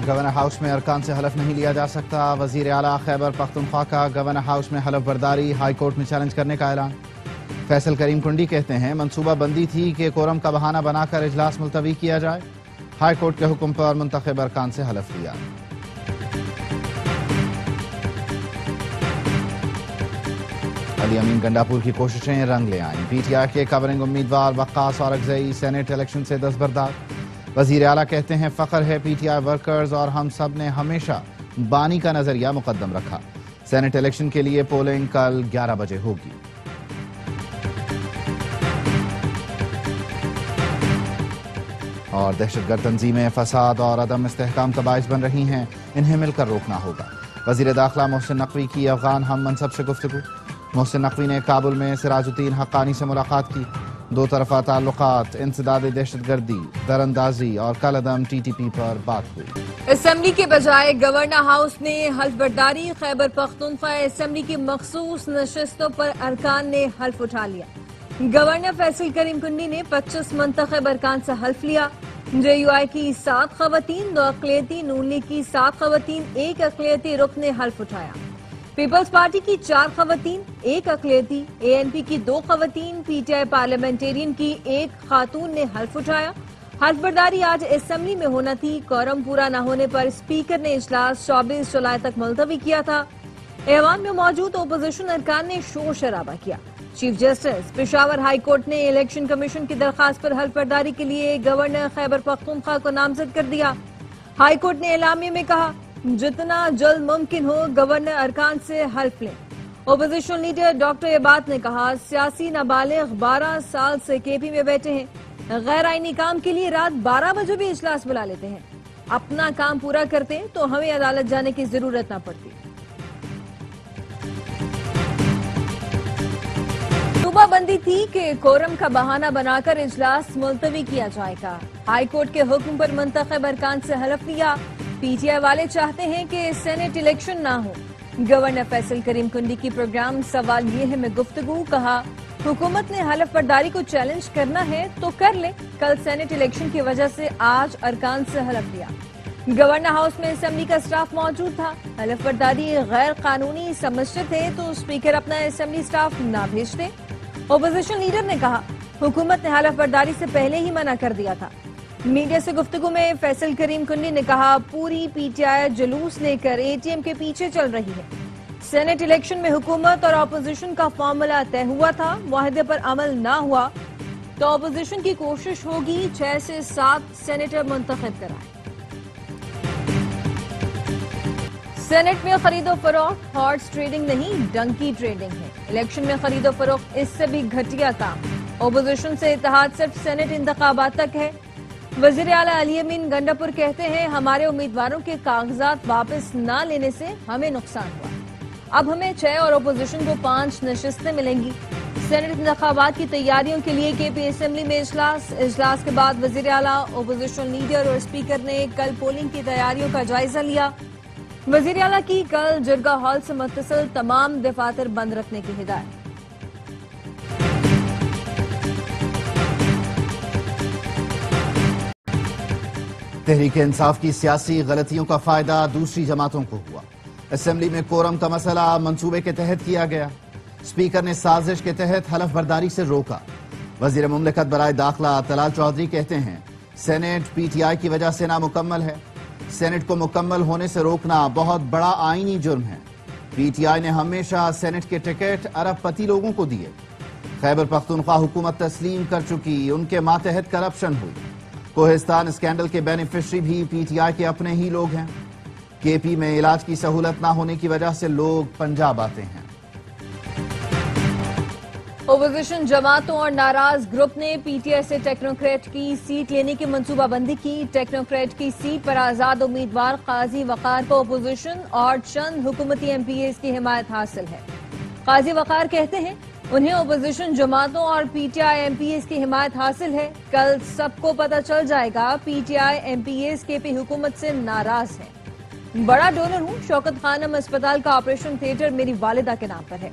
Governor house میں ارکان سے حلف نہیں لیا جا سکتا، وزیر اعلیٰ خیبر پختونخوا کا گورنر ہاؤس میں حلف برداری ہائی کورٹ میں چیلنج کرنے کا اعلان۔ فیصل کریم کنڈی کہتے ہیں منصوبہ بندی تھی کہ کورم کا بہانہ بنا کر اجلاس ملتوی کیا جائے، ہائی کورٹ کے حکم پر منتخب ارکان سے حلف لیا۔ علی امین گنڈاپور کی کوششیں رنگ لے آئیں، پی ٹی آئی کے کورنگ امیدوار وقاص اورکزئی سینیٹ الیکشن سے دستبردار۔ وزیر اعلیٰ کہتے ہیں فخر ہے پی ٹی آئی ورکرز اور ہم سب نے ہمیشہ بانی کا نظریہ مقدم رکھا۔ سینیٹ الیکشن کے لیے پولنگ کل 11 بجے ہوگی۔ اور دہشت گرد تنظیمیں فساد اور عدم استحکام کا باعث بن رہی ہیں، انہیں مل کر روکنا ہوگا۔ وزیر داخلہ محسن نقوی کی افغان ہم منصب سے گفتگو۔ محسن نقوی نے کابل میں سراج الدین حقانی سے ملاقات کی۔ دو طرفہ تعلقات، انسداد دہشت گردی، دراندازی اور کالعدم ٹی ٹی پی پر بات ہوئی۔ اسمبلی کے بجائے گورنر ہاؤس نے حلف برداری، خیبر پختونخوا اسمبلی کی مخصوص نشستوں پر ارکان نے حلف اٹھا لیا۔ گورنر فیصل کریم کنڈی نے 25 منتخب ارکان سے حلف لیا۔ جے یو آئی کی 7 خواتین، 2 اقلیتی، نون لیگ کی 7 خواتین، 1 اقلیتی رکن نے حلف اٹھایا۔ پیپلز پارٹی کی 4 خواتین، 1 اقلیتی، اے این پی کی 2 خواتین، پی ٹی آئی پارلیمنٹیرین کی 1 خاتون نے حلف اٹھایا۔ حلف برداری آج اسمبلی میں ہونا تھی، کورم پورا نہ ہونے پر اسپیکر نے اجلاس 24 جولائی تک ملتوی کیا تھا۔ ایوان میں موجود اپوزیشن ارکان نے شور شرابہ کیا۔ Chief justice Peshawar high court نے الیکشن کمیشن کی درخواست پر حلف برداری کے لیے گورنر خیبر پختونخوا کو نامزد کر دیا۔ ہائی کورٹ نے اعلامیے میں کہا جتنا جلد ممکن ہو گورنر ارکان سے حلف لیں۔ اپوزیشن لیڈر ڈاکٹر عباد نے کہا سیاسی نابالغ 12 سال سے کے پی میں بیٹھے ہیں، غیر آئینی کام کے لیے رات 12 بجے بھی اجلاس بلا لیتے ہیں، اپنا کام پورا کرتے تو ہمیں عدالت جانے کی ضرورت نہ پڑتی۔ منصوبہ بندی تھی کہ کورم کا بہانہ بنا کر اجلاس ملتوی کیا جائے گا، ہائی کورٹ کے حکم پر منتخب ارکان سے حلف لیا۔ پی ٹی آئی والے چاہتے ہیں کہ سینیٹ الیکشن نہ ہو۔ گورنر فیصل کریم کنڈی کی پروگرام سوال یہ ہے میں گفتگو، کہا حکومت نے حلف برداری کو چیلنج کرنا ہے تو کر لے، کل سینیٹ الیکشن کی وجہ سے آج ارکان سے حلف لیا۔ گورنر ہاؤس میں اسمبلی کا اسٹاف موجود تھا، حلف برداری غیر قانونی سمجھتے تھے تو اسپیکر اپنا اسمبلی اسٹاف نہ بھیجتے۔ اپوزیشن لیڈر نے کہا حکومت نے حلف برداری سے پہلے ہی منع کر دیا تھا۔ میڈیا سے گفتگو میں فیصل کریم کنڈی نے کہا پوری پی ٹی آئی جلوس لے کر اے ٹی ایم کے پیچھے چل رہی ہے۔ سینیٹ الیکشن میں حکومت اور اپوزیشن کا فارمولا طے ہوا تھا، معاہدے پر عمل نہ ہوا تو اپوزیشن کی کوشش ہوگی 6 سے 7 سینیٹر منتخب کرائیں۔ سینیٹ میں خرید و فروخت ہارس ٹریڈنگ نہیں ڈنکی ٹریڈنگ ہے، الیکشن میں خرید و فروخت اس سے بھی گھٹیا کام۔ اپوزیشن سے اتحاد صرف سینیٹ انتخابات تک ہے۔ وزیر اعلیٰ علی امین گنڈاپور کہتے ہیں ہمارے امیدواروں کے کاغذات واپس نہ لینے سے ہمیں نقصان ہوا، اب ہمیں 6 اور اپوزیشن کو 5 نشستیں ملیں گی۔ سینیٹ انتخابات کی تیاریوں کے لیے کے پی اسمبلی میں اجلاس کے بعد وزیر اعلیٰ، اپوزیشن لیڈر اور اسپیکر نے کل پولنگ کی تیاریوں کا جائزہ لیا۔ وزیر اعلیٰ کی کل جرگہ ہال سے متصل تمام دفاتر بند رکھنے کی ہدایت۔ تحریک انصاف کی سیاسی غلطیوں کا فائدہ دوسری جماعتوں کو ہوا۔ اسمبلی میں کورم کا مسئلہ منصوبے کے تحت کیا گیا، اسپیکر نے سازش کے تحت حلف برداری سے روکا۔ وزیر مملکت برائے داخلہ طلال چودھری کہتے ہیں سینیٹ پی ٹی آئی کی وجہ سے نامکمل ہے، سینیٹ کو مکمل ہونے سے روکنا بہت بڑا آئینی جرم ہے۔ پی ٹی آئی نے ہمیشہ سینیٹ کے ٹکٹ ارب پتی لوگوں کو دیے۔ خیبر پختونخوا حکومت تسلیم کر چکی، ان کے ماتحت کرپشن ہوئی۔ کوہستان اسکینڈل کے بینیفیشری بھی پی ٹی آئی کے اپنے ہی لوگ ہیں۔ کے پی میں علاج کی سہولت نہ ہونے کی وجہ سے لوگ پنجاب آتے ہیں۔ اپوزیشن جماعتوں اور ناراض گروپ نے پی ٹی آئی سے ٹیکنوکریٹ کی سیٹ لینے کی منصوبہ بندی کی۔ ٹیکنوکریٹ کی سیٹ پر آزاد امیدوار قاضی وقار کو اپوزیشن اور چند حکومتی ایم پی ایز کی حمایت حاصل ہے۔ قاضی وقار کہتے ہیں انہیں اپوزیشن جماعتوں اور P T I M P As کی حمایت حاصل ہے۔ کل سب کو پتہ چل جائے گا P T I M P As K P حکومت سے ناراض ہیں۔ بڑا ڈونر ہوں، شوکت خانم اسپتال کا آپریشن تھیٹر میری والدہ کے نام پر ہے۔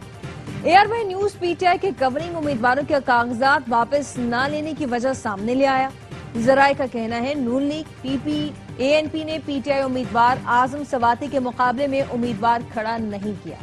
A R Y News P T I کے کورنگ امیدواروں کے کاغذات واپس نہ لینے کی وجہ سامنے لے آیا۔ ذرائع کا کہنا ہے نون لیگ، پی پی ANP نے PTI امیدوار اعظم سواتی کے مقابلے میں امیدوار کھڑا نہیں کیا۔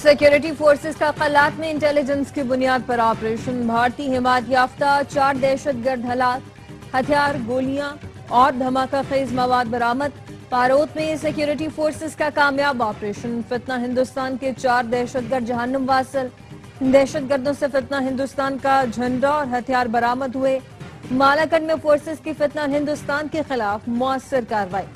سیکیورٹی فورسز کا قلات میں انٹیلیجنس کی بنیاد پر آپریشن، بھارتی حمایت یافتہ 4 دہشت گرد ہلاک، ہتھیار، گولیاں اور دھماکہ خیز مواد برآمد۔ پاروت میں سیکیورٹی فورسز کا کامیاب آپریشن، فتنہ ہندوستان کے 4 دہشت گرد جہنم واصل، دہشت گردوں سے فتنہ ہندوستان کا جھنڈا اور ہتھیار برآمد ہوئے۔ مالاکنڈ میں فورسز کی فتنہ ہندوستان کے خلاف مؤثر کارروائی،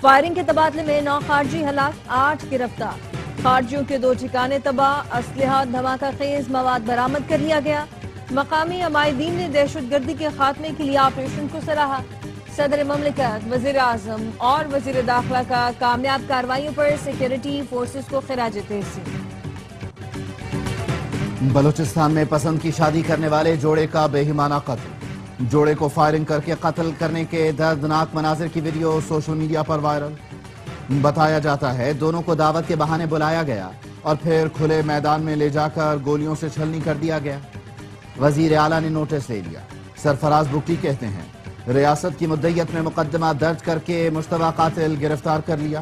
فائرنگ کے تبادلے میں 9 خارجی ہلاک، 8 گرفتار، خارجیوں کے 2 ٹھکانے تباہ، اسلحہ دھماکہ خیز مواد برآمد کر لیا گیا۔ مقامی عمائدین نے دہشت گردی کے خاتمے کے لیے آپریشن کو سراہا۔ صدر مملکت، وزیر اعظم اور وزیر داخلہ کا کامیاب کارروائیوں پر سیکیورٹی فورسز کو خراج تحسین۔ بلوچستان میں پسند کی شادی کرنے والے جوڑے کا بےہمانہ قتل، جوڑے کو فائرنگ کر کے قتل کرنے کے دردناک مناظر کی ویڈیو سوشل میڈیا پر وائرل۔ بتایا جاتا ہے دونوں کو دعوت کے بہانے بلایا گیا اور پھر کھلے میدان میں لے جا کر گولیوں سے چھلنی کر دیا گیا۔ وزیر اعلیٰ نے نوٹس لے لیا۔ سرفراز بگٹی کہتے ہیں ریاست کی مدعیت میں مقدمہ درج کر کے مشتبہ قاتل گرفتار کر لیا۔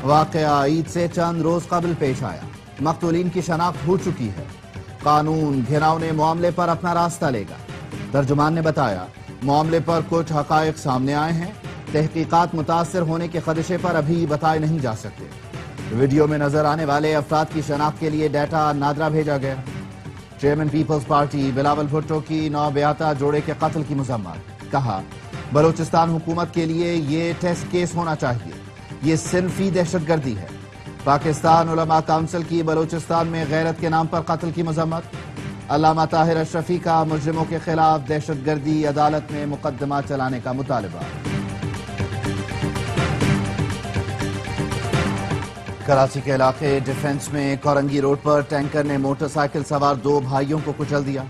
واقعہ عید سے چند روز قبل پیش آیا، مقتولین کی شناخت ہو چکی ہے، قانون گھناؤنے معاملے پر اپنا راستہ لے گا۔ ترجمان نے بتایا معاملے پر کچھ حقائق سامنے آئے ہیں، تحقیقات متاثر ہونے کے خدشے پر ابھی بتائے نہیں جا سکتے۔ ویڈیو میں نظر آنے والے افراد کی شناخت کے لیے ڈیٹا نادرا بھیجا گیا۔ Chairman Peoples Party Bilawal Bhutto کی نوبیاتا جوڑے کے قتل کی مذمت، کہا بلوچستان حکومت کے لیے یہ ٹیسٹ کیس ہونا چاہیے، یہ صنفی دہشت گردی ہے۔ پاکستان علماء کونسل کی بلوچستان میں غیرت کے نام پر قتل کی مذمت، علامہ طاہر اشرفی کا مجرموں کے خلاف دہشت گردی عدالت میں مقدمہ چلانے کا مطالبہ۔ کراچی کے علاقے ڈیفنس میں کورنگی روڈ پر ٹینکر نے موٹر سائیکل سوار 2 بھائیوں کو کچل دیا۔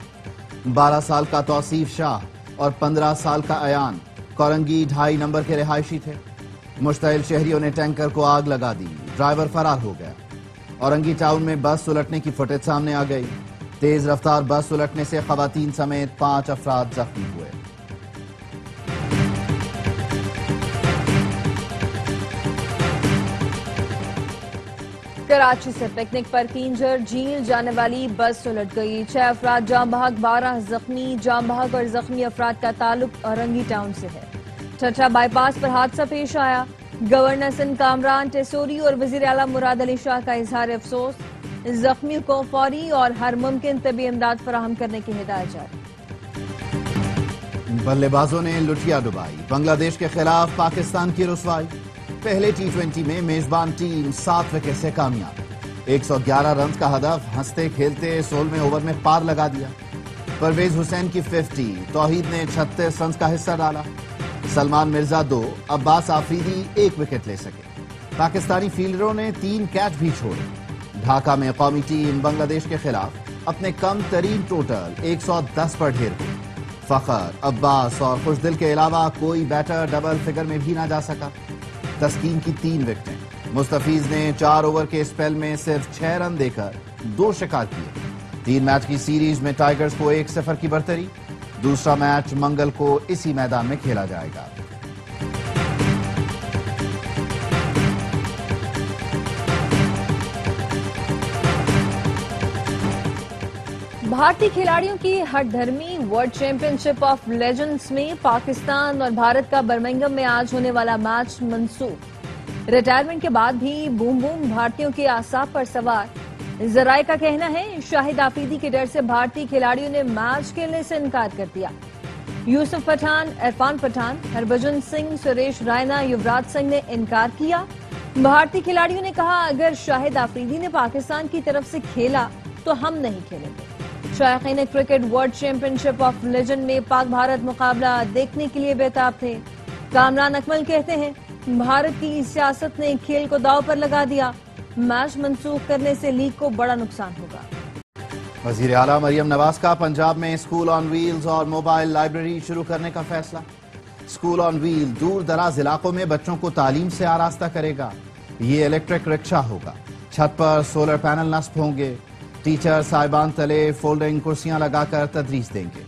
12 سال کا توصیف شاہ اور 15 سال کا ایان کورنگی 2.5 نمبر کے رہائشی تھے۔ مشتعل شہریوں نے ٹینکر کو آگ لگا دی، ڈرائیور فرار ہو گیا۔ اورنگی ٹاؤن میں بس الٹنے کی فوٹیج سامنے آ گئی۔ تیز رفتار بس الٹنے سے خواتین سمیت 5 افراد زخمی ہوئے۔ کراچی سے پکنک پر کینجر جھیل جانے والی بس الٹ گئی، 6 افراد جام بحق، 12 زخمی۔ جام بحق اور زخمی افراد کا تعلق اورنگی ٹاؤن سے ہے۔ ٹھٹھہ بائی پاس پر حادثہ پیش آیا، گورنر سندھ کامران ٹیسوری اور وزیر اعلیٰ مراد علی شاہ کا اظہار افسوس، زخمیوں کو فوری اور ہر ممکن طبی امداد فراہم کرنے کی ہدایت جاری۔ بلے بازوں نے لٹیا ڈبائی، بنگلہ دیش کے خلاف پاکستان کی رسوائی۔ پہلے T20 میں میزبان ٹیم 7 وکٹ سے کامیاب، 111 رنز کا ہدف ہنستے کھیلتے 16ویں اوور میں پار لگا دیا۔ پرویز حسین کی 50، توحید نے 36 رنز کا حصہ ڈالا۔ سلمان مرزا 2، عباس آفریدی 1 وکٹ لے سکے۔ پاکستانی فیلڈروں نے 3 کیچ بھی چھوڑے۔ ڈھاکہ میں قومی ٹیم بنگلہ دیش کے خلاف اپنے کم ترین ٹوٹل 110 پر ڈھیر ہوئی۔ فخر، عباس اور خوشدل کے علاوہ کوئی بیٹر ڈبل فگر میں بھی نہ جا سکا۔ تسکین کی 3 وکٹیں، مستفیض نے 4 اوور کے اسپیل میں صرف 6 رن دے کر 2 شکار کیے۔ 3 میچ کی سیریز میں ٹائیگرز کو 1-0 کی برتری، دوسرا میچ منگل کو اسی میدان میں کھیلا جائے گا۔ بھارتی کھلاڑیوں کی ہٹ دھرمی world championship of legends میں پاکستان اور بھارت کا برمنگھم میں آج ہونے والا میچ منسوخ۔ ریٹائرمنٹ کے بعد بھی بوم بوم بھارتیوں کے اعصاب پر سوار۔ ذرائع کا کہنا ہے شاہد آفریدی کے ڈر سے بھارتی کھلاڑیوں نے میچ کھیلنے سے انکار کر دیا۔ یوسف پٹھان، عرفان پٹھان، ہربھجن سنگھ، سریش رائنا، یوراج سنگھ نے انکار کیا۔ بھارتی کھلاڑیوں نے کہا اگر شاہد آفریدی نے پاکستان کی طرف سے کھیلا تو ہم نہیں کھیلیں گے۔ شائقین cricket world championship of legend میں پاک بھارت مقابلہ دیکھنے کے لیے بےتاب تھے۔ کامران اکمل کہتے ہیں بھارت کی سیاست نے کھیل کو داؤ پر لگا دیا، میچ منسوخ کرنے سے لیگ کو بڑا نقصان ہوگا۔ وزیر اعلیٰ مریم نواز کا پنجاب میں اسکول آن ویلز اور موبائل لائبریری شروع کرنے کا فیصلہ۔ اسکول آن ویل دور دراز علاقوں میں بچوں کو تعلیم سے آراستہ کرے گا۔ یہ الیکٹرک رکشہ ہوگا، چھت پر سولر پینل نصب ہوں گے، ٹیچر صاحبان تلے فولڈنگ کرسیاں لگا کر تدریس دیں گے.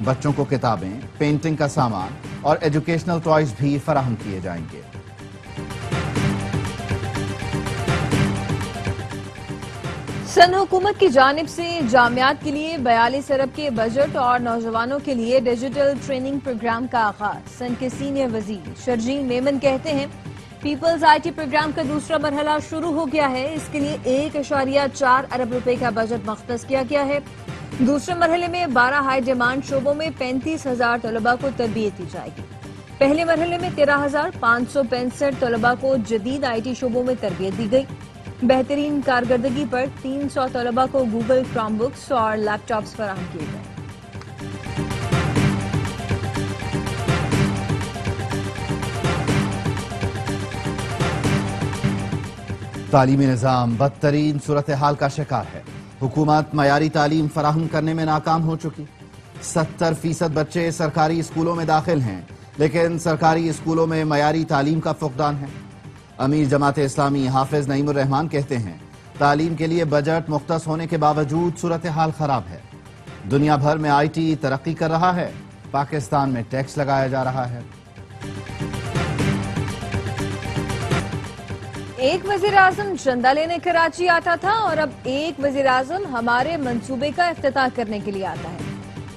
بچوں کو کتابیں، پینٹنگ کا سامان اور ایجوکیشنل ٹوائز بھی فراہم کیے جائیں گے. سندھ حکومت کی جانب سے جامعات کے لیے 42 ارب کے بجٹ اور نوجوانوں کے لیے ڈیجیٹل ٹریننگ پروگرام کا آغاز. سندھ کے سینئر وزیر شرجیل میمن کہتے ہیں پیپلز آئی ٹی پروگرام کا دوسرا مرحلہ شروع ہو گیا ہے. اس کے لیے 1.4 ارب روپے کا بجٹ مختص کیا گیا ہے. دوسرے مرحلے میں 12 ہائی ڈیمانڈ شعبوں میں 35,000 طلباء کو تربیت دی جائے گی. پہلے مرحلے میں 13,565 طلباء کو جدید آئی ٹی شعبوں میں تربیت دی گئی. بہترین کارکردگی پر 300 طلباء کو گوگل کرام بکس اور لیپ ٹاپس فراہم کیے گئے. تعلیمی نظام بدترین صورتحال کا شکار ہے. حکومت معیاری تعلیم فراہم کرنے میں ناکام ہو چکی. 70% بچے سرکاری اسکولوں میں داخل ہیں لیکن سرکاری اسکولوں میں معیاری تعلیم کا فقدان ہے. امیر جماعت اسلامی حافظ نعیم الرحمان کہتے ہیں تعلیم کے لیے بجٹ مختص ہونے کے باوجود صورتحال خراب ہے. دنیا بھر میں آئی ٹی ترقی کر رہا ہے، پاکستان میں ٹیکس لگایا جا رہا ہے. ایک وزیر اعظم چندہ لینے کراچی آتا تھا اور اب ایک وزیر اعظم ہمارے منصوبے کا افتتاح کرنے کے لیے آتا ہے.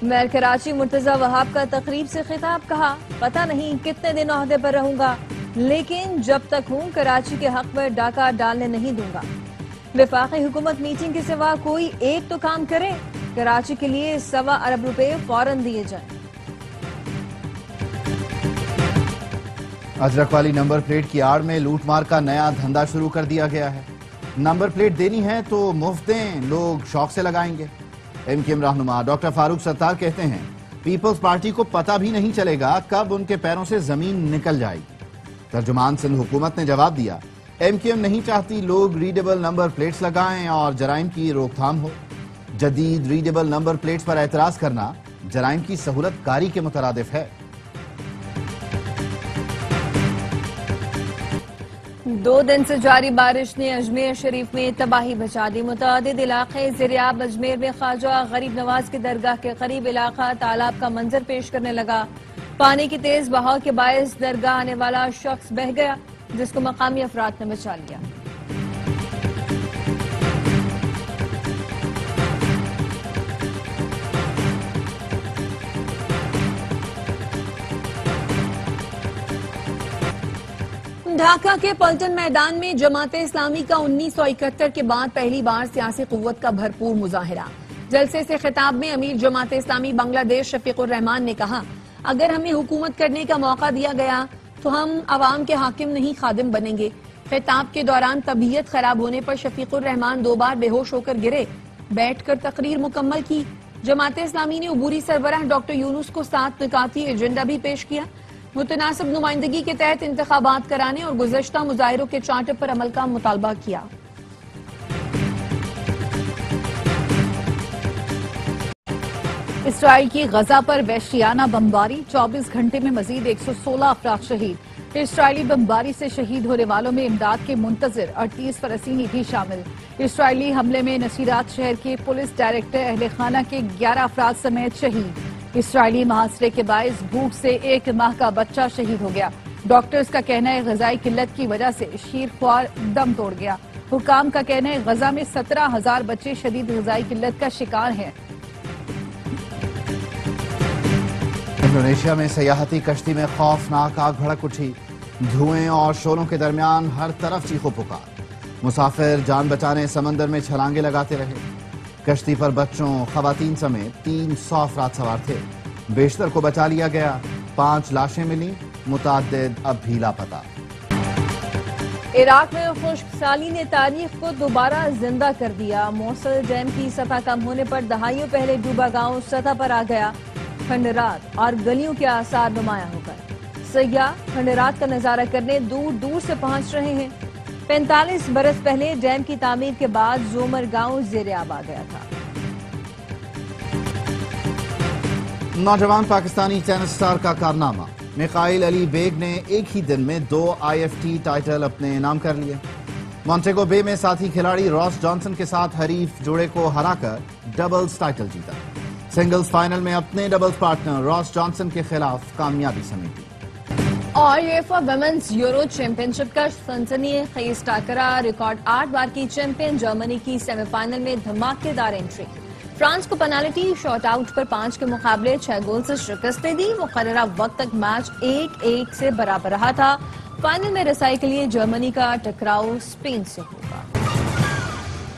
میئر کراچی مرتضی وہاب کا تقریب سے خطاب، کہا پتہ نہیں کتنے دن عہدے پر رہوں گا لیکن جب تک ہوں کراچی کے حق پر ڈاکہ ڈالنے نہیں دوں گا. وفاقی حکومت میٹنگ کے سوا کوئی ایک تو کام کرے. کراچی کے لیے 1.25 ارب روپے فوراً دیے جائیں. اجرک والی نمبر پلیٹ کی آڑ میں لوٹ مار کا نیا دھندا شروع کر دیا گیا ہے. نمبر پلیٹ دینی ہے تو مفت دیں، لوگ شوق سے لگائیں گے. ایم کیو ایم رہنما ڈاکٹر فاروق ستار کہتے ہیں پیپلز پارٹی کو پتہ بھی نہیں چلے گا کب ان کے پیروں سے زمین نکل جائے گی. ترجمان سندھ حکومت نے جواب دیا ایم کیو ایم نہیں چاہتی لوگ ریڈیبل نمبر پلیٹس لگائیں اور جرائم کی روک تھام ہو. جدید ریڈیبل نمبر پلیٹس پر اعتراض کرنا جرائم کی سہولت کاری کے مترادف ہے. 2 دن سے جاری بارش نے اجمیر شریف میں تباہی مچا دی. متعدد علاقے زیرآب. اجمیر میں خواجہ غریب نواز کی درگاہ کے قریب علاقہ تالاب کا منظر پیش کرنے لگا. پانی کی تیز بہاؤ کے باعث درگاہ آنے والا شخص بہہ گیا جس کو مقامی افراد نے بچا لیا. ڈھاکہ کے پلٹن میدان میں جماعت اسلامی کا 1971 کے بعد پہلی بار سیاسی قوت کا بھرپور مظاہرہ. جلسے سے خطاب میں امیر جماعت اسلامی بنگلہ دیش شفیق الرحمان نے کہا اگر ہمیں حکومت کرنے کا موقع دیا گیا تو ہم عوام کے حاکم نہیں خادم بنیں گے. خطاب کے دوران طبیعت خراب ہونے پر شفیق الرحمان 2 بار بے ہوش ہو کر گرے. بیٹھ کر تقریر مکمل کی. جماعت اسلامی نے عبوری سربراہ ڈاکٹر یونس کو 7 نکاتی ایجنڈا بھی پیش کیا. متناسب نمائندگی کے تحت انتخابات کرانے اور گزشتہ مظاہروں کے چارٹر پر عمل کا مطالبہ کیا. اسرائیل کی غزہ پر وحشیانہ بمباری. 24 گھنٹے میں مزید 116 افراد شہید. اسرائیلی بمباری سے شہید ہونے والوں میں امداد کے منتظر 38 فلسطینی بھی شامل. اسرائیلی حملے میں نصیرات شہر کے پولیس ڈائریکٹر اہل خانہ کے 11 افراد سمیت شہید. اسرائیلی محاصرے کے باعث بھوک سے 1 ماہ کا بچہ شہید ہو گیا. ڈاکٹرز کا کہنا ہے غذائی قلت کی وجہ سے شیرخوار دم توڑ گیا. حکام کا کہنا ہے غزہ میں 17,000 بچے شدید غذائی قلت کا شکار ہیں. انڈونیشیا میں سیاحتی کشتی میں خوفناک آگ بھڑک اٹھی. دھوئیں اور شعلوں کے درمیان ہر طرف چیخو پکار. مسافر جان بچانے سمندر میں چھلانگیں لگاتے رہے. کشتی پر بچوں، خواتین سمیت 300 افراد سوار تھے. بیشتر کو بچا لیا گیا. 5 لاشیں ملیں، متعدد اب بھی لاپتہ. عراق میں خشک سالی نے تاریخ کو دوبارہ زندہ کر دیا. موصل ڈیم کی سطح کم ہونے پر دہائیوں پہلے ڈوبا گاؤں سطح پر آ گیا. کھنڈرات اور گلیوں کے آثار نمایاں ہو گئے. سیاح کھنڈرات کا نظارہ کرنے دور دور سے پہنچ رہے ہیں. 45 برس پہلے ڈیم کی تعمیر کے بعد زومر گاؤں زیر آب آ گیا تھا. نوجوان پاکستانی ٹینس سٹار کا کارنامہ. میخائل علی بیگ نے ایک ہی دن میں 2 IFT ٹائٹل اپنے نام کر لیے. مونٹیگو بے میں ساتھی کھلاڑی راس جانسن کے ساتھ حریف جوڑے کو ہرا کر ڈبلز ٹائٹل جیتا. سنگلز فائنل میں اپنے ڈبلز پارٹنر راس جانسن کے خلاف کامیابی سمیٹی. اور یویفا ویمنز یورو چیمپئن شپ کا سنسنی خیز ٹاکرا. ریکارڈ 8 بار کی چیمپئن جرمنی کی سیمی فائنل میں دھماکے دار انٹری. فرانس کو پینالٹی شاٹ آؤٹ پر 5 کے مقابلے 6 گول سے شکست دے دی. مقررہ وقت تک میچ 1-1 سے برابر رہا تھا. فائنل میں رسائی کے لیے جرمنی کا ٹکراؤ اسپین سے ہوگا.